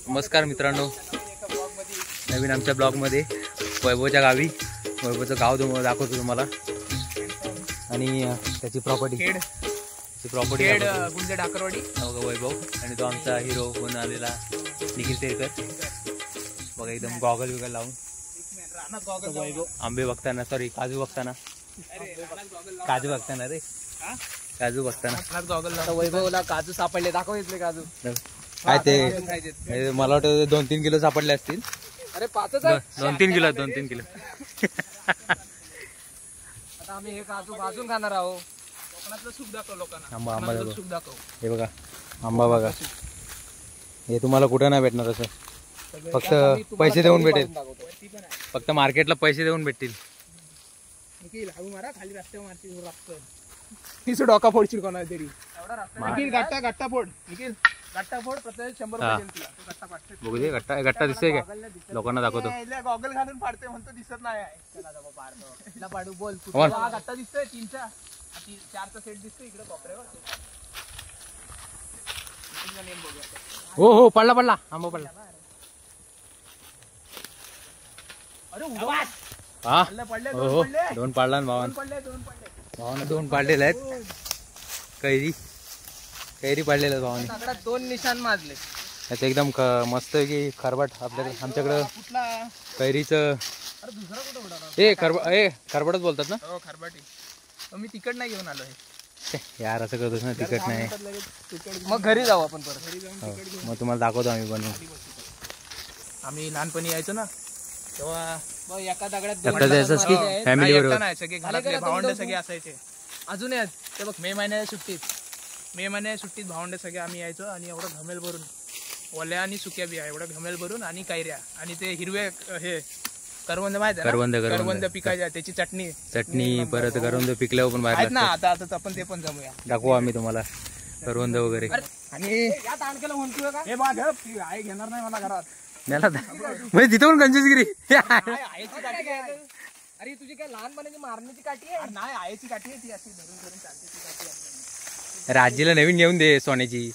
नमस्कार मित्रांनो, नवीन आमच्या ब्लॉगमध्ये वैभवच्या गावी वैभवचं गाव दाखवतो तुम्हाला आणि त्याची प्रॉपर्टी गुंजे ढाकरवाडी वैभव आणि तो आमचा हिरो बनून आलेला निखिल तेरकर बघा, एकदम गॉगल बिगल लावून वैभव आंबे बघताना काजू बघताना रे काजू बघताना वैभवला काजू सापडले, दाखव इथले काजू काय ते मला वाटतं 2-3 किलो सापडले असतील. अरे 5 2-3 किलो 2-3 किलो. आता आम्ही हे काजू भाजून खाणार आहोत. कोकणातलं सुख दाखव लोकांना. आंबा सुख दाखव. हे बघा आंबा बघा, हे तुम्हाला कुठं नाही भेटणार असं, फक्त पैसे देऊन भेटेल. फक्त मार्केटला पैसे देऊन भेटतील. मारा खाली रस्त्यावर मारतील, डोका फोडशील कोणाला तरी. गट्टा फोड गट्टा फोड, प्रत्येक 100 रुपये गट्टा पाडते. बघू दे गट्टा दिसतोय का लोकांना, दाखवतो. गॉगल घालून पाडते म्हणतो, दिसत नाही. पाडू बोल. गट्टा दिसतोय 3चा 4चा सेट दिसतोय इकडे कोपऱ्यावर. हो पडला आंबा पडला. अरे हा हो 2 पाडला ना भावानं 2 पाडलेले आहेत. कैरी पाडलेलं भावाने. 2 निशाण मारले. त्याचं एकदम मस्त की खरबट. आमच्याकडं कैरीचं खरबटच बोलतात ना. हो खरबटी. मी तिकट नाही घेऊन आलोय यार, असं करतोस ना, तिकट नाही. मग घरी जाऊ आपण परत. मग तुम्हाला दाखवतो आम्ही बनवून. आम्ही लहानपणी यायचो ना तेव्हा एका दगडात फॅमिलीवर सगळे घरातले भावंड सगळे असायचे. अजून ते बघ, मे महिन्याच्या सुट्टीत भावंड सगळे आम्ही यायचो आणि एवढं घमेल भरून ओल्या आणि सुक्या बिया, एवढं घमेल भरून आणि कैऱ्या आणि ते हिरवे हे करवंद माहिती आहे, करवंद पिकायच्या त्याची चटणी परत करवंद पिकल्यावर पण बाहेर ना. आता आपण ते पण जमूया, दाखवू आम्ही तुम्हाला करवंद वगैरे. आणि आई घेणार नाही मला घरात म्हणजे तिथं पण कंजूसगिरी. अरे तुझी काय लहानपणाची मारण्याची काठी आहे? नाही, आईची काठी आहे ती, अशी धरून धरून चालते ती काठी आपल्याला. राजीला नवीन घेऊन दे सोन्याची.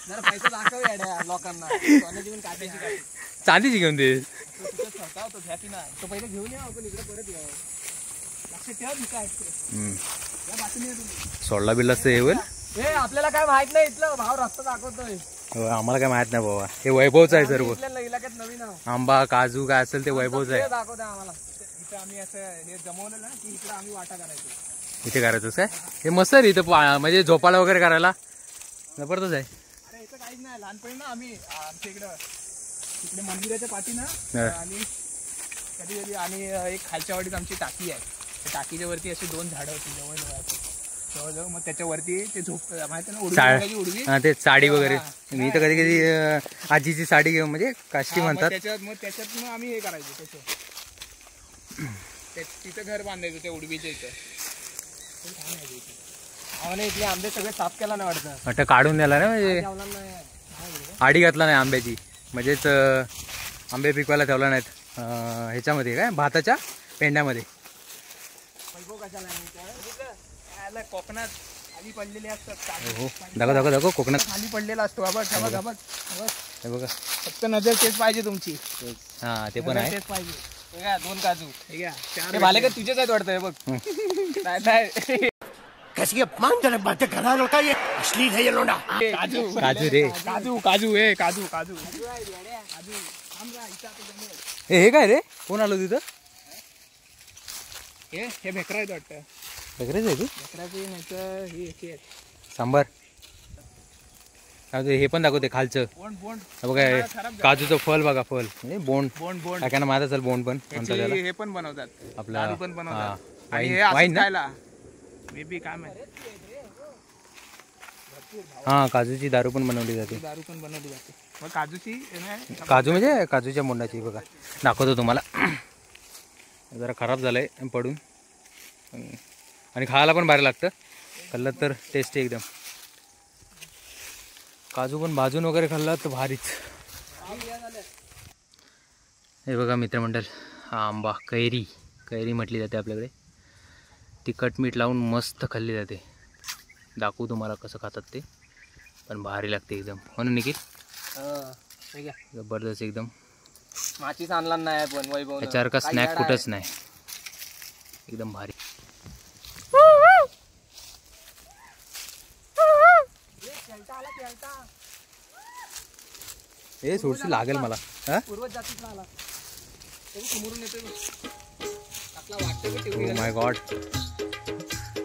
जरा पैसा दाखव याड्या लोकांना. सोन्याची पण काठीची काठी, चांदीची घेऊन दे. तो घ्याती ना, तो पहिले घेऊन या, आपण इकडे परत यावं. लक्षात ठेवा काय या बातमी सोडला बिल्ला येईल. हे आपल्याला काय माहित नाही, इथलं भाव रस्ता दाखवतोय. आम्हाला काय माहित नाही बाबा, हे वैभवचं आहे सर्व. इलाक्यात नवीन आंबा काजू काय असेल ते वैभवचं आहे. दाखवतो आम्हाला. इथं आम्ही असं हे जमवलं ना की इकडे आम्ही वाटा करायचो. इथे करायचं काय? हे मस्त आहे इथं, म्हणजे झोपाळा वगैरे करायला जबरदस्त आहे. अरे इथं काहीच नाही. लहानपणी ना आम्ही आमच्या इकडे मंदिराच्या पाठी ना, आणि कधी आणि एक खालच्या वाडीत आमची टाकी आहे. त्या टाकीच्या वरती अशी 2 झाडं होती जवळ. मग त्याच्यावरती ते झोप माहिती ना, उडवी ते साडी वगैरे. मी तर कधी आजीची साडी घेऊन, म्हणजे काष्टी म्हणतात. त्याच्यात मग आम्ही हे करायचो. तिथं घर बांधायचं त्या उडवीच्या इथं. इथले आंबे सगळे साफ केला नाही वाटतं, काढून द्याला ना, म्हणजे आडी घातला नाही आंब्याची, म्हणजेच आंबे पिकवायला ठेवला नाहीत ह्याच्यामध्ये, काय भाताच्या पेंड्यामध्ये. कोकणात खाली पडलेले असतात. हो दाखव कोकणात खाली पडलेला असतो. हे बघा, फक्त नजर तेच पाहिजे तुमची. हा ते पण आहे. तेच पाहिजे. 2 काजू हे भाले का तुझेच आहेत वाटतं. हे बघ नाही कैसी अपमानजनक बातें कर रहा है लड़का, ये अश्लील है ये लोंडा. काजू रे, काजू हे काजू. हे काय रे, कोण आलो तिथं? हे भेकरा आहेत वाटतं. भेकराच आहे तू? भेकराची नाही तर हे सांबार. हे पण दाखवते खालचं बघा, काजूचं फल बघा, फल म्हणजे बोंड टाक्यानं माहित असेल. बोंड पण म्हणतात त्याला. हे पण बनवतात आपलं पण बनवतात. वाईन ना, मे बी काय माहिती. हा काजूची दारू पण बनवली जाते. मग काजूची काजू म्हणजे काजूच्या बोंडाची. बघा दाखवतो तुम्हाला. जरा खराब झालंय पडून, आणि खायला पण भारी लागतं. खाल्लं तर टेस्टी एकदम. काजू पण भाजून वगैरे खाल्ला तर भारीच. हे बघा मित्रमंडळ, हा आंबा कैरी म्हटली जाते आपल्याकडे. तिखट मीठ लावून मस्त खाल्ली जाते. दाखवू तुम्हाला कसं खातात ते, पण भारी लागते एकदम. म्हणून निखिल जबरदस्त एकदम. माचीच आणला नाही पण वैभव याच्यावर का स्नॅक कुठंच नाही. एकदम भारी. हे थोडीशी लागेल मला. माय गॉड,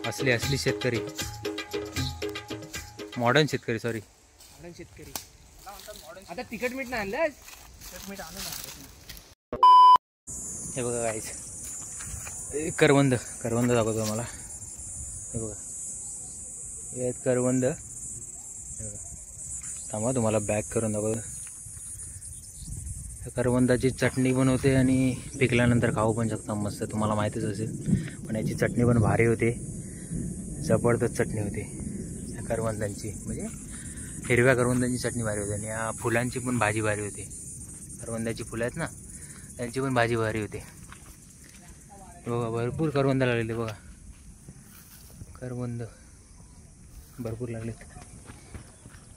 असली असली शेतकरी, मॉडर्न शेतकरी, सॉरी शेतकरी. आता तिखट मीठ नाही आणलं. तिखट मीठ आणू ना. हे बघा गाईस, करवंद करवंद दाखवतो मला. हे बघा, हे आहेत करवंद. हे बघा, थांबा तुम्हाला बॅक करून दाखवतो. करवंदाची चटणी बनवते आणि पिकल्यानंतर खाऊ पण शकता मस्त. तुम्हाला माहीतच असेल, पण याची चटणी पण भारी होते. जबरदस्त चटणी होते या करवंदांची, म्हणजे हिरव्या करवंदांची चटणी भारी होते. आणि या फुलांची पण भाजी भारी होते. करवंदाची फुलं आहेत ना, त्यांची पण भाजी भारी होते. बघा, भरपूर करवंद लागलेले बघा. करवंद भरपूर लागले.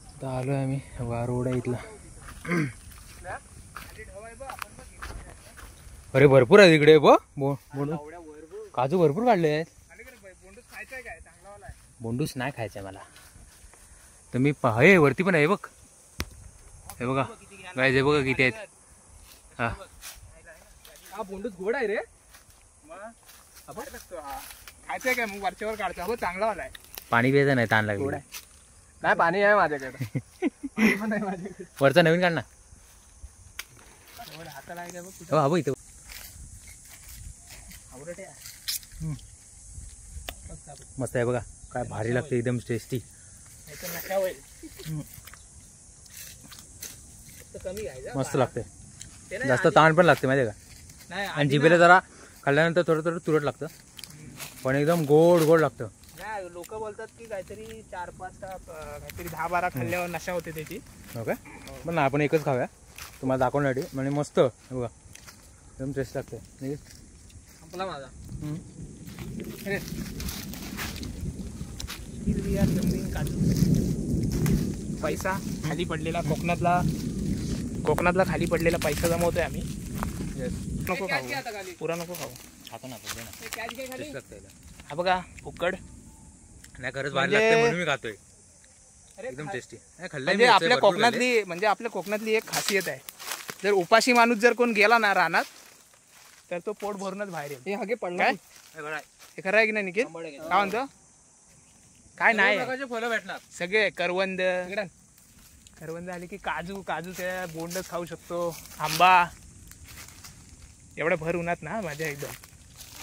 आता आलो आहे आम्ही वारोडा इथला. अरे भरपूर आहे तिकडे. काजू भरपूर काढले आहेत. बोंडूस नाही खायचा मला. तर मी हे वरती पण आहे बघ. हे बघा गाईस, हे बघा किती आहेत. हा बोंडूच गोड आहे रे. खायचंय काय मग? वरच्यावर काढचा. हो, चांगला वाला आहे. पाणी प्यायचं नाही, ताण लागेल. नाही, पाणी आहे माझ्याकडे. वरचा नवीन काढ ना. हाताला आहे का बघ. हो हा बघ इथं. मस्त आहे बघा, काय भारी लागते, एकदम टेस्टी. मस्त लागते. जास्त ताण पण लागते माहिती आहे का. आणि जिभेला जरा खाल्ल्यानंतर थोडं थोडं तुरट लागतं, पण एकदम गोड गोड लागतं. लोक बोलतात की काहीतरी 4-5 काहीतरी 10-12 खाल्ल्यावर नशा होते त्याची. हो काय? पण ना, आपण एकच खाऊया तुम्हाला दाखवण्यासाठी. म्हणजे मस्त बघा, एकदम टेस्ट लागते. संपला माझा. पैसा खाली पडलेला, कोकणातला खाली पडलेला पैसा जमवतोय आम्ही. नको खाऊ, पुरा नको खाऊ. खातो ना हा बघा उकड. नाही, खरंच भारी लागते म्हणून मी खातोय. एकदम टेस्टी. म्हणजे आपल्या कोकणातली एक खासियत आहे. जर उपाशी माणूस जर कोण गेला ना रानात, तर तो पोट भरूनच बाहेर येईल. हे खरं आहे की नाही निखिल? काय म्हणतो? काय नाही, फळं भेटणार सगळे करवंद आले की काजू त्या बोंडच खाऊ शकतो. आंबा एवढ्या भर उन्हात ना माझ्या एकदम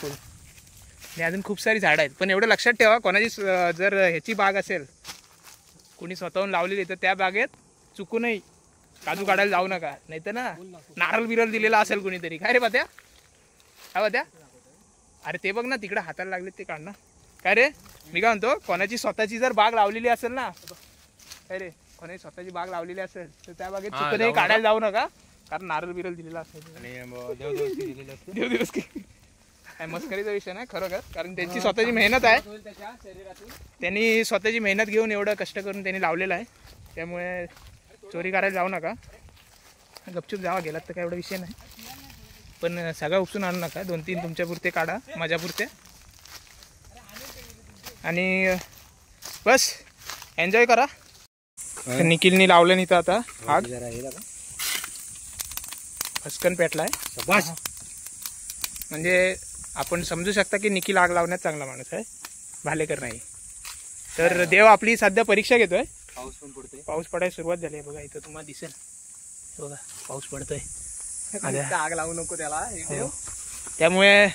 फुल. आणि अजून खूप सारी झाडं आहेत. पण एवढं लक्षात ठेवा, कोणाची जर ह्याची बाग असेल, कोणी स्वतःहून लावलेली, तर त्या बागेत चुकूनही काजू काढायला जाऊ नका. नाही तर ना नारळ बिरल दिलेला असेल कोणीतरी. काय रे बात्या? काय बात्या? अरे ते बघ ना तिकडे हाताला लागले, ते काढ ना. काय रे, मी काय म्हणतो, कोणाची स्वतःची जर बाग लावलेली असेल ना, काय रे, कोणाची स्वतःची बाग लावलेली असेल तर त्या बागेत चुकूनही काढायला जाऊ नका, कारण नारळ बिरल दिलेला असेल. देवदिवस की काय मस्करीचा विषय नाही खरोखर, कारण त्यांची स्वतःची मेहनत आहे. त्यांनी स्वतःची मेहनत घेऊन एवढं कष्ट करून त्यांनी लावलेलं आहे. त्यामुळे चोरी करायला जाऊ नका, गपचूप जावा. गेलात तर काय एवढा विषय नाही, पण सगळं उपसून आणू नका. 2-3 तुमच्या पुरते काढा, माझ्यापुरते. आणि बस एन्जॉय करा. निखिलनी लावलं नाही तर आता आग फसकन पेटलाय. म्हणजे आपण समजू शकता की निखिल आग लावण्यात चांगला माणूस आहे, भालेकर नाही. तर देव आपली सध्या परीक्षा घेतोय. पाऊस पण पडतोय, पाऊस पडायला सुरुवात झाली आहे बघा. इथं तुम्हाला दिसेल बघा, पाऊस पडतोय. आग लावू नको त्याला. त्यामुळे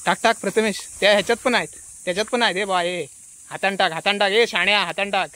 टाक प्रथमेश, त्या ह्याच्यात पण आहेत, त्याच्यात पण आहेत. हे बा, हे हातान टाक, हे शाण्या हातान टाक.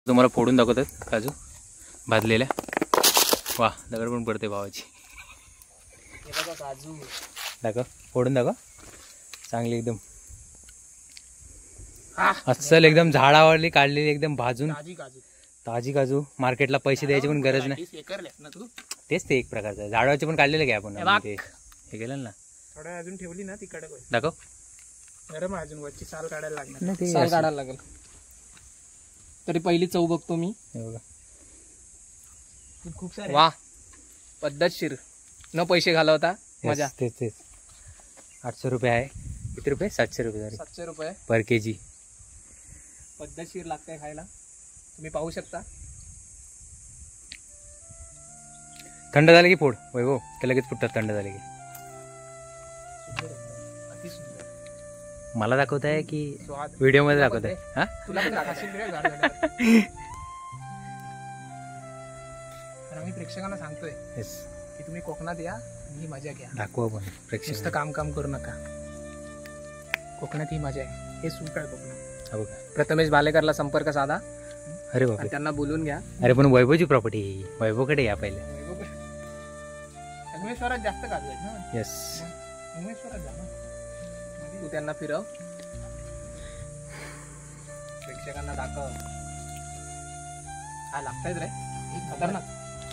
तुम्हाला फोडून दाखवतात काजू भाजलेल्या. वा दगड पण पडते भावाची. हे बघा काजू. दाखव फोडून दाखव. चांगली एकदम अस्सल एकदम झाडावरली काढलेली एकदम भाजून ताजी काजू. ताजी काजू. मार्केटला पैसे द्यायची पण गरज नाही. ना तू तेच ते एक प्रकारचं झाडावरचे पण काढलेले काय आपण ते हे केलं ना. थोडं अजून ठेवली ना ती कडक होईल. दाखव. गरम आहे अजून वरची साल काढायला लागणार. नाही ते साल असं. काढायला लागेल. तरी पहिली चव बघतो मी. हे बघा. खूप सारे. वा पद्धतशीर न पैसे घालवता मजा. तेच तेच 800 रुपये आहे. किती रुपये? 700 रुपये झाले 700 रुपये पर केजी. पद्धतशीर लागतंय खायला. तुम्ही पाहू शकता. थंड झाले की फोड वैभव ते लगेच फुटतात थंड झाले की. अति सुंदर. मला दाखवत आहे की स्वाद. व्हिडिओ मध्ये दाखवत आहे. हा तुला पण दाखवशील रे झाड झाल्यावर. तर आम्ही प्रेक्षकांना सांगतोय येस की तुम्ही कोकणात या आणि ही मजा घ्या. दाखवू आपण नुसतं प्रेक्षक. काम करू नका. कोकणात ही मजा आहे. हे सुख आहे कोकणात. हा बघा. प्रथमेश भालेकरला संपर्क साधा अरे आणि बापरे. त्यांना बोलून घ्या. अरे पण वैभवची प्रॉपर्टी वैभवकडे या पहिले. संगमेश्वरात जास्त काजू आहेत ना. येस संगमेश्वरात जा ना. तू त्यांना फिरव. प्रेक्षकांना दाखव. काय लागतायत रे खतरनाक.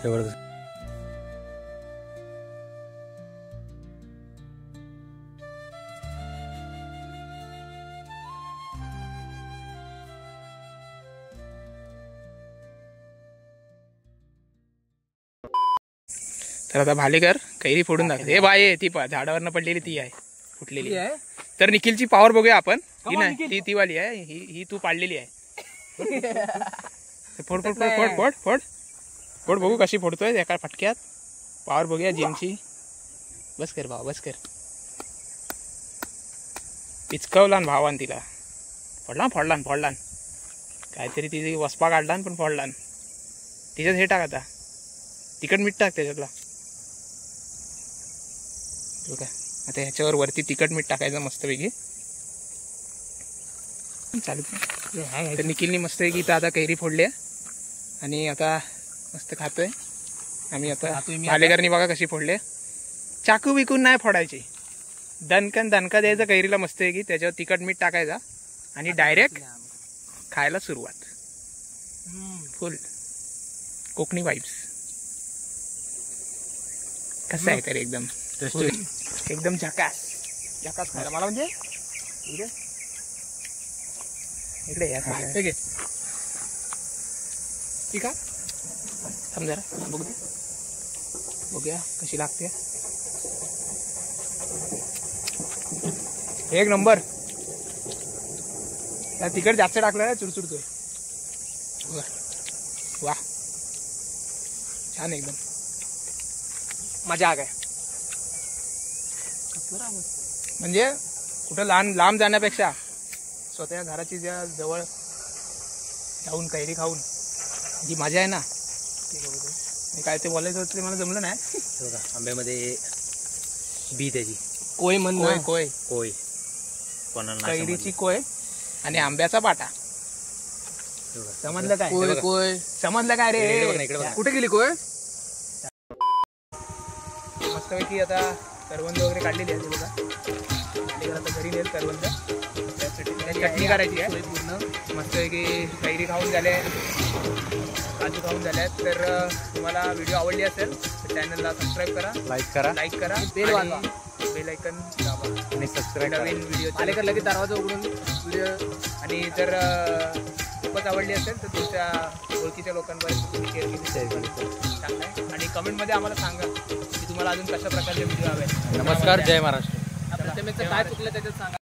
जबरदस्त. तर आता भालेकर कैरी फोडून दाखव. हे बाय ती झाडावरनं पडलेली ती आहे फुटलेली आहे. तर निखिलची पॉवर बघूया आपण. ही नाही ती वाली आहे. ही तू पाडलेली आहे. फोड फोड फोड फोड फोड फोड फोड बघू कशी फोडतोय एका फटक्यात. पॉवर बघूया जिमची. बस कर भाव बस कर. पिचकवला भावान तिला. फोडला काहीतरी तिची वसपा काढला पण फोडला. तिच्यात हे टाक आता तिखट मीठ टाक त्याच्यातला. बघा आता ह्याच्यावर वरती तिखट मीठ टाकायचं मस्तपैकी. चालू. तर निखिलनी मस्तपैकी इथं आता कैरी फोडली आहे आणि आता मस्त खातोय आम्ही. आता भालेकरनी बघा कशी फोडले. चाकू विकून नाही फोडायची. दणकन द्यायचं कैरीला मस्तपैकी. त्याच्यावर तिखट मीठ टाकायचा आणि डायरेक्ट खायला सुरुवात. फुल कोकणी वाईब्स. कसं आहे तरी एकदम एकदम झकास खायला. मला म्हणजे इकडे या ठीक आहे. थांब जरा बघूया कशी लागते. एक नंबर. त्या तिखट जास्त टाकलं चुरचुरतोय. वा छान एकदम मजा आ गया. म्हणजे कुठं लांब जाण्यापेक्षा स्वतः घराची ज्या जवळ जाऊन कैरी खाऊन जी मजा आहे ना ती काय ते बोलायचं होतं ते मला जमलं नाही. बघा आंब्यामध्ये बी त्याची कोय म्हण. कोय कोय कोणाला कैरीची कोय आणि आंब्याचा पाटा. समजलं काय? कोय समजलं काय रे? कुठे गेली कोय? मस्तपैकी आता करवंद वगैरे काढलेली आहे बघा. आता घरी नेल करवंद. चटणी करायची आहे पूर्ण. मस्तपैकी कैरी खाऊन झाले काजू खाऊन झाले आहेत. तर तुम्हाला व्हिडिओ आवडली असेल तर चॅनलला सबस्क्राईब करा, लाईक करा, बेल आयकन दाबा आणि सबस्क्राईब नवीन व्हिडिओ भालेकर लगेच दरवाजा उघडून व्हिडिओ. आणि जर खूपच आवडली असेल तर तुमच्या ओळखीच्या लोकांपर्यंत तुम्ही शेअर केली चांगलं आहे. आणि कमेंटमध्ये आम्हाला सांगा की तुम्हाला अजून कशा प्रकारचे व्हिडिओ हवे. नमस्कार. जय महाराष्ट्र. प्रथमेशचं काय चुकलं त्याच्यात सांगा.